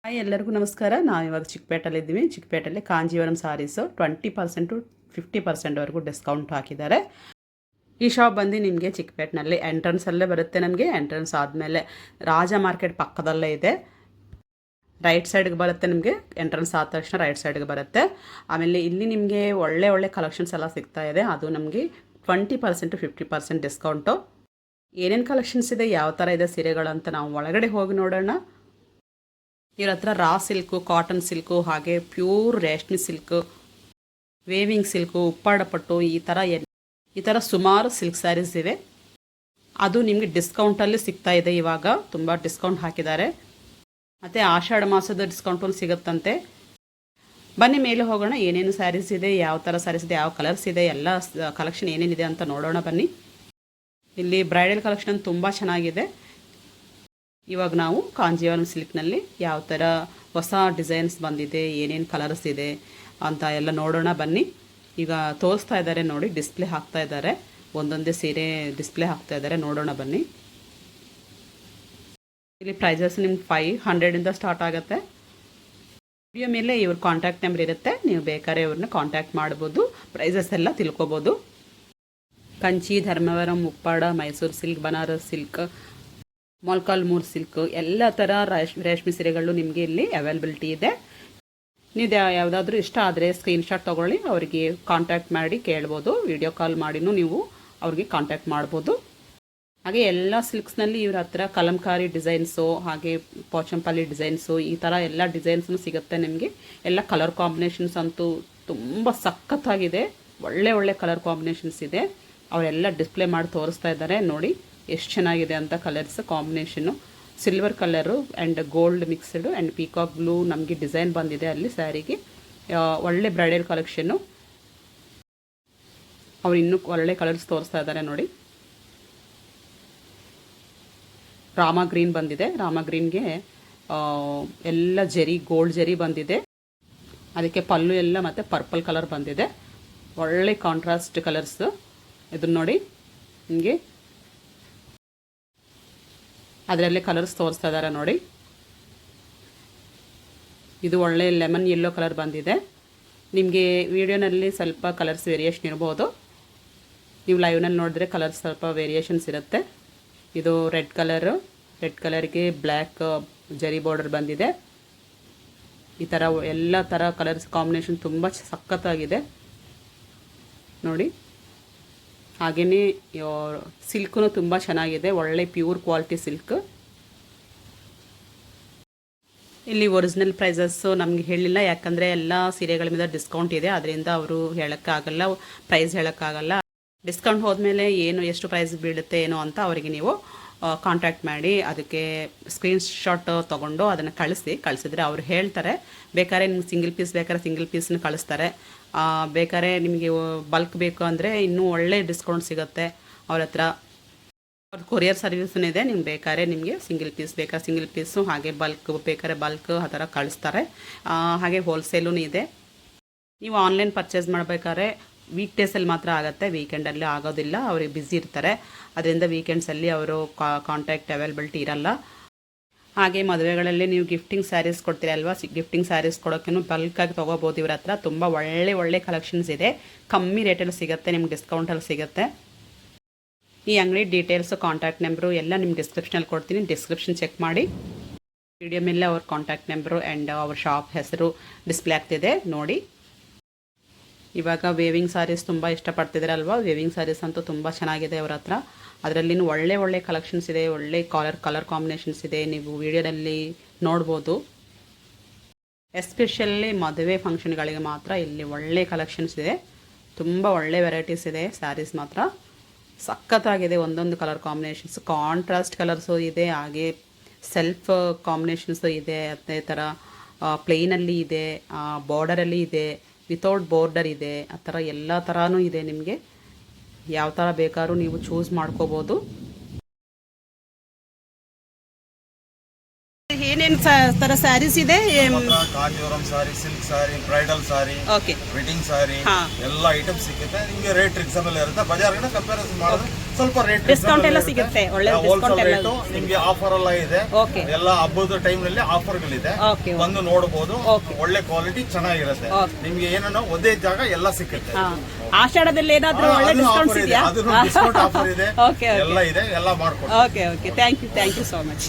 Hi ಎಲ್ಲರಿಗೂ ನಮಸ್ಕಾರ. ನಾವು ಇವಾಗ ಚಿಕ್ಕಪೇಟೆಯಲ್ಲಿದ್ದೀವಿ. ಚಿಕ್ಕಪೇಟೆಯಲ್ಲಿ ಕಾಂಜೀವರಂ ಸಾರೀಸು 20% 50%ವರೆಗೂ ಡಿಸ್ಕೌಂಟ್ ಹಾಕಿದ್ದಾರೆ. ಈ ಶಾಪ್ ಬಂದು ನಿಮಗೆ ಚಿಕ್ಕಪೇಟೆನಲ್ಲಿ ಎಂಟ್ರೆನ್ಸಲ್ಲೇ ಬರುತ್ತೆ. ನಮಗೆ ಎಂಟ್ರೆನ್ಸ್ ಆದಮೇಲೆ ರಾಜ ಮಾರ್ಕೆಟ್ ಪಕ್ಕದಲ್ಲೇ ಇದೆ. ರೈಟ್ ಸೈಡ್ಗೆ ಬರುತ್ತೆ. ನಿಮಗೆ ಎಂಟ್ರೆನ್ಸ್ ಆದ ತಕ್ಷಣ ರೈಟ್ ಸೈಡ್ಗೆ ಬರುತ್ತೆ. ಆಮೇಲೆ ಇಲ್ಲಿ ನಿಮಗೆ ಒಳ್ಳೆ ಕಲೆಕ್ಷನ್ಸ್ ಎಲ್ಲ ಸಿಗ್ತಾ ಇದೆ. ಅದು ನಮಗೆ 20% 50% ಡಿಸ್ಕೌಂಟು. ಏನೇನು ಕಲೆಕ್ಷನ್ಸ್ ಇದೆ, ಯಾವ ಥರ ಇದೆ ಸೀರೆಗಳು ಅಂತ ನಾವು ಒಳಗಡೆ ಹೋಗಿ ನೋಡೋಣ. ಇವ್ರ ಹತ್ರ ರಾ ಸಿಲ್ಕು, ಕಾಟನ್ ಸಿಲ್ಕು, ಹಾಗೆ ಪ್ಯೂರ್ ರೇಷ್ಮೆ ಸಿಲ್ಕು, ವೇವಿಂಗ್ ಸಿಲ್ಕು, ಉಪ್ಪಾಡ ಪಟ್ಟು, ಈ ಥರ ಸುಮಾರು ಸಿಲ್ಕ್ ಸ್ಯಾರೀಸ್ ಇವೆ. ಅದು ನಿಮಗೆ ಡಿಸ್ಕೌಂಟಲ್ಲಿ ಸಿಗ್ತಾ ಇದೆ. ಇವಾಗ ತುಂಬ ಡಿಸ್ಕೌಂಟ್ ಹಾಕಿದ್ದಾರೆ. ಮತ್ತು ಆಷಾಢ ಮಾಸದ ಡಿಸ್ಕೌಂಟಲ್ಲಿ ಸಿಗುತ್ತಂತೆ. ಬನ್ನಿ ಮೇಲೆ ಹೋಗೋಣ. ಏನೇನು ಸ್ಯಾರೀಸ್ ಇದೆ, ಯಾವ ಥರ ಸ್ಯಾರೀಸ್ ಇದೆ, ಯಾವ ಕಲರ್ಸ್ ಇದೆ, ಎಲ್ಲ ಕಲೆಕ್ಷನ್ ಏನೇನಿದೆ ಅಂತ ನೋಡೋಣ ಬನ್ನಿ. ಇಲ್ಲಿ ಬ್ರೈಡಲ್ ಕಲೆಕ್ಷನ್ ತುಂಬ ಚೆನ್ನಾಗಿದೆ. ಇವಾಗ ನಾವು ಕಾಂಜೀವರಂ ಸಿಲ್ಕ್ನಲ್ಲಿ ಯಾವ ಥರ ಹೊಸ ಡಿಸೈನ್ಸ್ ಬಂದಿದೆ, ಏನೇನು ಕಲರ್ಸ್ ಇದೆ ಅಂತ ಎಲ್ಲ ನೋಡೋಣ ಬನ್ನಿ. ಈಗ ತೋರಿಸ್ತಾ ಇದ್ದಾರೆ ನೋಡಿ, ಡಿಸ್ಪ್ಲೇ ಹಾಕ್ತಾ ಇದ್ದಾರೆ. ಒಂದೊಂದೇ ಸೀರೆ ಡಿಸ್ಪ್ಲೇ ಹಾಕ್ತಾ ಇದ್ದಾರೆ, ನೋಡೋಣ ಬನ್ನಿ. ಇಲ್ಲಿ ಪ್ರೈಸಸ್ ನಿಮ್ಗೆ 500ಇಂದ ಸ್ಟಾರ್ಟ್ ಆಗುತ್ತೆ. ವಿಡಿಯೋ ಮೇಲೆ ಇವ್ರ ಕಾಂಟ್ಯಾಕ್ಟ್ ನಂಬರ್ ಇರುತ್ತೆ. ನೀವು ಬೇಕಾದ್ರೆ ಇವ್ರನ್ನ ಕಾಂಟ್ಯಾಕ್ಟ್ ಮಾಡ್ಬೋದು, ಪ್ರೈಸಸ್ ಎಲ್ಲ ತಿಳ್ಕೊಬೋದು. Kanchi, Dharmavaram, Uppada, Mysuru silk, Banaras silk, Molakalmuru silk, ಎಲ್ಲ ಥರ ರೇಷ್ಮೆ ಸೀರೆಗಳು ನಿಮಗೆ ಇಲ್ಲಿ ಅವೈಲಬಿಲಿಟಿ ಇದೆ. ನೀವು ಯಾವುದಾದ್ರೂ ಇಷ್ಟ ಆದರೆ ಸ್ಕ್ರೀನ್ಶಾಟ್ ತೊಗೊಳ್ಳಿ, ಅವರಿಗೆ ಕಾಂಟ್ಯಾಕ್ಟ್ ಮಾಡಿ ಕೇಳ್ಬೋದು. ವಿಡಿಯೋ ಕಾಲ್ ಮಾಡಿನೂ ನೀವು ಅವ್ರಿಗೆ ಕಾಂಟ್ಯಾಕ್ಟ್ ಮಾಡ್ಬೋದು. ಹಾಗೆ ಎಲ್ಲ ಸಿಲ್ಕ್ಸ್ನಲ್ಲಿ ಇವ್ರ ಹತ್ರ ಕಲಂಕಾರಿ ಡಿಸೈನ್ಸು, ಹಾಗೆ ಪೋಚಂಪಲ್ಲಿ ಡಿಸೈನ್ಸು, ಈ ಥರ ಎಲ್ಲ ಡಿಸೈನ್ಸ್ನು ಸಿಗುತ್ತೆ ನಿಮಗೆ. ಎಲ್ಲ ಕಲರ್ ಕಾಂಬಿನೇಷನ್ಸ್ ಅಂತೂ ತುಂಬ ಸಖತ್ತಾಗಿದೆ. ಒಳ್ಳೆ ಕಲರ್ ಕಾಂಬಿನೇಷನ್ಸ್ ಇದೆ. ಅವರೆಲ್ಲ ಡಿಸ್ಪ್ಲೇ ಮಾಡಿ ತೋರಿಸ್ತಾ ಇದ್ದಾರೆ ನೋಡಿ ಎಷ್ಟು ಚೆನ್ನಾಗಿದೆ ಅಂತ. Colours combination silver colour and gold mixed and peacock blue ನಮಗೆ ಡಿಸೈನ್ ಬಂದಿದೆ ಅಲ್ಲಿ ಸ್ಯಾರಿಗೆ. ಒಳ್ಳೆ ಬ್ರೈಡಲ್ ಕಲೆಕ್ಷನ್ನು. ಅವ್ರು ಇನ್ನೂ ಒಳ್ಳೆ ಕಲರ್ಸ್ ತೋರಿಸ್ತಾ ಇದ್ದಾರೆ ನೋಡಿ. ರಾಮ ಗ್ರೀನ್ ಬಂದಿದೆ. ರಾಮ ಗ್ರೀನ್ಗೆ ಎಲ್ಲ ಗೋಲ್ಡ್ ಜರಿ ಬಂದಿದೆ. ಅದಕ್ಕೆ ಪಲ್ಲು ಎಲ್ಲ ಮತ್ತು ಪರ್ಪಲ್ ಕಲರ್ ಬಂದಿದೆ. ಒಳ್ಳೆ ಕಾಂಟ್ರಾಸ್ಟ್ ಕಲರ್ಸ್. ಇದನ್ನು ನೋಡಿ, ನಿಮಗೆ ಅದರಲ್ಲೇ ಕಲರ್ಸ್ ತೋರಿಸ್ತಾ ಇದ್ದಾರೆ ನೋಡಿ. ಇದು ಒಳ್ಳೆ ಲೆಮನ್ ಯೆಲ್ಲೋ ಕಲರ್ ಬಂದಿದೆ. ನಿಮಗೆ ವಿಡಿಯೋನಲ್ಲಿ ಸ್ವಲ್ಪ ಕಲರ್ಸ್ ವೇರಿಯೇಷನ್ ಇರ್ಬೋದು. ನೀವು ಲೈವ್ನಲ್ಲಿ ನೋಡಿದ್ರೆ ಕಲರ್ಸ್ ಸ್ವಲ್ಪ ವೇರಿಯೇಷನ್ಸ್ ಇರುತ್ತೆ. ಇದು ರೆಡ್ ಕಲರ್ಗೆ ಬ್ಲ್ಯಾಕ್ ಜರಿ ಬಾರ್ಡರ್ ಬಂದಿದೆ. ಈ ಥರ ಎಲ್ಲ ಥರ ಕಲರ್ಸ್ ಕಾಂಬಿನೇಷನ್ ತುಂಬ ಸಖತ್ತಾಗಿದೆ ನೋಡಿ. ಹಾಗೆಯೇ ಸಿಲ್ಕು ತುಂಬ ಚೆನ್ನಾಗಿದೆ, ಒಳ್ಳೆ ಪ್ಯೂರ್ ಕ್ವಾಲಿಟಿ ಸಿಲ್ಕ್. ಇಲ್ಲಿ ಒರಿಜಿನಲ್ ಪ್ರೈಸಸ್ಸು ನಮಗೆ ಹೇಳಿಲ್ಲ, ಯಾಕಂದರೆ ಎಲ್ಲ ಸೀರೆಗಳ ಮೇಲೆ ಡಿಸ್ಕೌಂಟ್ ಇದೆ. ಅದರಿಂದ ಅವರು ಹೇಳೋಕ್ಕಾಗಲ್ಲ, ಪ್ರೈಸ್ ಹೇಳೋಕ್ಕಾಗಲ್ಲ. ಡಿಸ್ಕೌಂಟ್ ಹೋದ್ಮೇಲೆ ಎಷ್ಟು ಪ್ರೈಸ್ ಬೀಳುತ್ತೆ ಏನೋ ಅಂತ ಅವರಿಗೆ ನೀವು ಕಾಂಟ್ಯಾಕ್ಟ್ ಮಾಡಿ ಅದಕ್ಕೆ ಸ್ಕ್ರೀನ್ಶಾಟ್ ತೊಗೊಂಡು ಅದನ್ನು ಕಳಿಸಿದ್ರೆ ಅವ್ರು ಹೇಳ್ತಾರೆ. ಬೇಕಾದ್ರೆ ನಿಮ್ಗೆ ಸಿಂಗಲ್ ಪೀಸ್ ಬೇಕಾದ್ರೆ ಸಿಂಗಲ್ ಪೀಸ್ನ ಕಳಿಸ್ತಾರೆ. ಬೇಕಾದ್ರೆ ನಿಮಗೆ ಬಲ್ಕ್ ಬೇಕು ಅಂದರೆ ಇನ್ನೂ ಒಳ್ಳೆ ಡಿಸ್ಕೌಂಟ್ ಸಿಗುತ್ತೆ ಅವ್ರ ಹತ್ರ. ಅವ್ರ ಕೊರಿಯರ್ ಸರ್ವಿಸ್ನೂ ಇದೆ. ನಿಮ್ಗೆ ಬೇಕಾದ್ರೆ ನಿಮಗೆ ಸಿಂಗಲ್ ಪೀಸ್ ಬೇಕಾದ್ರೆ ಸಿಂಗಲ್ ಪೀಸು, ಹಾಗೆ ಬಲ್ಕ್ ಬೇಕಾದ್ರೆ ಬಲ್ಕ್ ಆ ಥರ ಕಳಿಸ್ತಾರೆ. ಹಾಗೆ ಹೋಲ್ಸೇಲೂ ಇದೆ. ನೀವು ಆನ್ಲೈನ್ ಪರ್ಚೇಸ್ ಮಾಡಬೇಕಾದ್ರೆ ವೀಕ್ ಡೇಸಲ್ಲಿ ಮಾತ್ರ ಆಗುತ್ತೆ, ವೀಕೆಂಡಲ್ಲಿ ಆಗೋದಿಲ್ಲ. ಅವ್ರಿಗೆ ಬ್ಯುಸಿ ಇರ್ತಾರೆ. ಅದರಿಂದ ವೀಕೆಂಡ್ಸಲ್ಲಿ ಅವರು ಕಾಂಟ್ಯಾಕ್ಟ್ ಅವೈಲಬಿಲಿಟಿ ಇರಲ್ಲ. ಹಾಗೆ ಮದುವೆಗಳಲ್ಲಿ ನೀವು ಗಿಫ್ಟಿಂಗ್ ಸ್ಯಾರೀಸ್ ಕೊಡ್ತೀರ ಅಲ್ವಾ, ಗಿಫ್ಟಿಂಗ್ ಸ್ಯಾರೀಸ್ ಕೊಡೋಕ್ಕೂ ಬಲ್ಕಾಗಿ ತೊಗೋಬೋದು ಇವ್ರ ಹತ್ರ. ತುಂಬ ಒಳ್ಳೆ ಕಲೆಕ್ಷನ್ಸ್ ಇದೆ. ಕಮ್ಮಿ ರೇಟಲ್ಲಿ ಸಿಗುತ್ತೆ, ನಿಮ್ಗೆ ಡಿಸ್ಕೌಂಟಲ್ಲಿ ಸಿಗುತ್ತೆ. ಈ ಅಂಗಡಿ ಡೀಟೇಲ್ಸು, ಕಾಂಟ್ಯಾಕ್ಟ್ ನಂಬರು ಎಲ್ಲ ನಿಮ್ಗೆ ಡಿಸ್ಕ್ರಿಪ್ಷನಲ್ಲಿ ಕೊಡ್ತೀನಿ. ಡಿಸ್ಕ್ರಿಪ್ಷನ್ ಚೆಕ್ ಮಾಡಿ. ವಿಡಿಯೋ ಮೇಲೆ ಅವ್ರ ಕಾಂಟ್ಯಾಕ್ಟ್ ನಂಬರು ಆ್ಯಂಡ್ ಅವ್ರ ಶಾಪ್ ಹೆಸರು ಡಿಸ್ಪ್ಲೇ ಆಗ್ತಿದೆ ನೋಡಿ. ಇವಾಗ ವೇವಿಂಗ್ ಸ್ಯಾರೀಸ್ ತುಂಬ ಇಷ್ಟಪಡ್ತಿದ್ದೀರಲ್ವ, ವೇವಿಂಗ್ ಸ್ಯಾರೀಸ್ ಅಂತೂ ತುಂಬ ಚೆನ್ನಾಗಿದೆ ಅವ್ರ ಹತ್ರ. ಅದರಲ್ಲಿ ಒಳ್ಳೆ ಕಲೆಕ್ಷನ್ಸ್ ಇದೆ, ಒಳ್ಳೆ ಕಲರ್ ಕಾಂಬಿನೇಷನ್ಸ್ ಇದೆ. ನೀವು ವಿಡಿಯೋದಲ್ಲಿ ನೋಡ್ಬೋದು. ಎಸ್ಪೆಷಲಿ ಮದುವೆ ಫಂಕ್ಷನ್ಗಳಿಗೆ ಮಾತ್ರ ಇಲ್ಲಿ ಒಳ್ಳೆ ಕಲೆಕ್ಷನ್ಸ್ ಇದೆ. ತುಂಬ ಒಳ್ಳೆ ವೆರೈಟೀಸ್ ಇದೆ. ಸ್ಯಾರೀಸ್ ಮಾತ್ರ ಸಖತ್ತಾಗಿದೆ. ಒಂದೊಂದು ಕಲರ್ ಕಾಂಬಿನೇಷನ್ಸ್, ಕಾಂಟ್ರಾಸ್ಟ್ ಕಲರ್ಸು ಇದೆ, ಹಾಗೆ ಸೆಲ್ಫ್ ಕಾಂಬಿನೇಷನ್ಸು ಇದೆ. ಅದೇ ಥರ ಪ್ಲೇನಲ್ಲಿ ಇದೆ, ಬಾರ್ಡರಲ್ಲಿ ಇದೆ, ವಿತೌಟ್ ಬಾರ್ಡರ್ ಇದೆ. ಆ ಥರ ಎಲ್ಲ ಥರನೂ ಇದೆ. ನಿಮಗೆ ಯಾವ ಥರ ಬೇಕಾದ್ರೂ ನೀವು ಚೂಸ್ ಮಾಡ್ಕೋಬೋದು. ಏನೇನು ಥರ ಸ್ಯಾರೀಸ್ ಇದೆ? ಕಾಂಜೀವರಂ ಸಾರಿ, ಸಿಲ್ಕ್ ಸಾರಿ, ಬ್ರೈಡಲ್ ಸಾರಿ, ವೆಡ್ಡಿಂಗ್ ಸಾರಿ ಎಲ್ಲ ಐಟಮ್ಸ್ ಸಿಗುತ್ತೆ. ನಿಮಗೆ ರೇಟ್ ರೀಸನಬಲ್ ಇರುತ್ತೆ. ಬಜಾರ್ಗಿನ ಕಂಪ್ಯಾರಿಸನ್ ಮಾಡಿದ್ರೆ ಸ್ವಲ್ಪ ರೇಟ್ ಡಿಸ್ಕೌಂಟ್ ಎಲ್ಲ ಸಿಗುತ್ತೆ, ಒಳ್ಳೆ ಡಿಸ್ಕೌಂಟ್ ಎಲ್ಲ ನಿಮ್ಗೆ ಆಫರ್ ಎಲ್ಲ ಇದೆ. ಓಕೆ ಎಲ್ಲ ಹಬ್ಬದ ಟೈಮ್ ನಲ್ಲಿ ಆಫರ್ಗಳಿದೆ, ಓಕೆ ಬಂದು ನೋಡಬಹುದು. ಓಕೆ. ಒಳ್ಳೆ ಕ್ವಾಲಿಟಿ ಚೆನ್ನಾಗಿರುತ್ತೆ. ಓಕೆ. ನಿಮ್ಗೆ ಏನೋ ಒಂದೇ ಜಾಗ ಎಲ್ಲ ಸಿಕ್ಕುತ್ತೆ. ಆಷಾಢದಲ್ಲಿ ಏನಾದ್ರೂ ಒಳ್ಳೆ ಡಿಸ್ಕೌಂಟ್ಸ್ ಇದೆಯಾ? ಡಿಸ್ಕೌಂಟ್ ಆಫರ್ ಇದೆ, ಓಕೆ ಎಲ್ಲ ಇದೆ, ಎಲ್ಲ ಮಾಡ್ಕೊಡ್ತೀವಿ. Okay okay thank you so much.